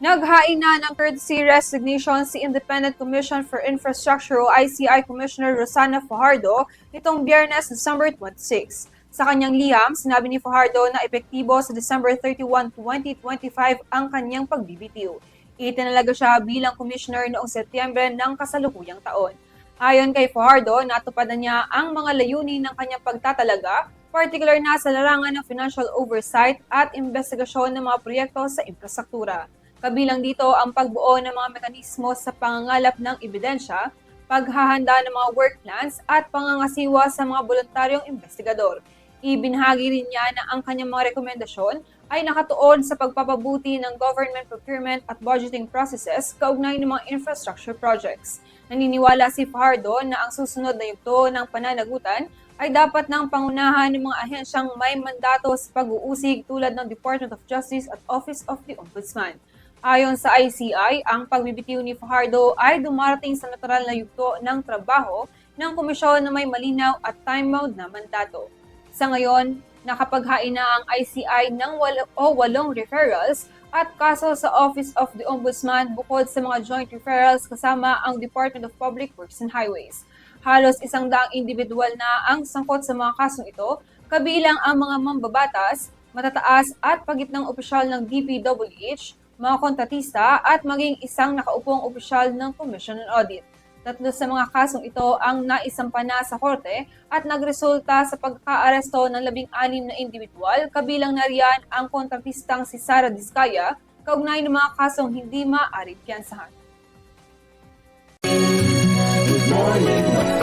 Naghain na ng courtesy resignation si Independent Commission for Infrastructure o ICI Commissioner Rosana Fajardo nitong Biyernes, December 26. Sa kanyang liham, sinabi ni Fajardo na epektibo sa December 31, 2025 ang kanyang pagbibitiw. Itinalaga siya bilang commissioner noong Setyembre ng kasalukuyang taon. Ayon kay Fajardo, natupad na niya ang mga layunin ng kanyang pagtatalaga, particular na sa larangan ng financial oversight at investigasyon ng mga proyekto sa infrastruktura. Kabilang dito ang pagbuo ng mga mekanismo sa pangangalap ng ebidensya, paghahanda ng mga work plans at pangangasiwa sa mga voluntaryong investigador. Ibinahagi rin niya na ang kanyang mga rekomendasyon ay nakatuon sa pagpapabuti ng government procurement at budgeting processes kaugnay ng mga infrastructure projects. Naniniwala si Fajardo na ang susunod na yugto ng pananagutan ay dapat ng pangunahan ng mga ahensyang may mandato sa pag-uusig tulad ng Department of Justice at Office of the Ombudsman. Ayon sa ICI, ang pagbibitiw ni Fajardo ay dumarating sa natural na yugto ng trabaho ng komisyon na may malinaw at time-bound na mandato. Sa ngayon, nakapaghain na ang ICI ng 8 referrals at kaso sa Office of the Ombudsman bukod sa mga joint referrals kasama ang Department of Public Works and Highways. Halos 100 individual na ang sangkot sa mga kasong ito, kabilang ang mga mambabatas, matataas at pagitnang opisyal ng DPWH, mga kontratista at maging isang nakaupong opisyal ng Commission on Audit. 3 sa mga kasong ito ang naisampa na sa korte at nagresulta sa pagkaaresto ng 16 na individual, kabilang na riyan ang kontratistang si Sara Diskaya, kaugnay ng mga kasong hindi maaaring piyansahan. Good morning.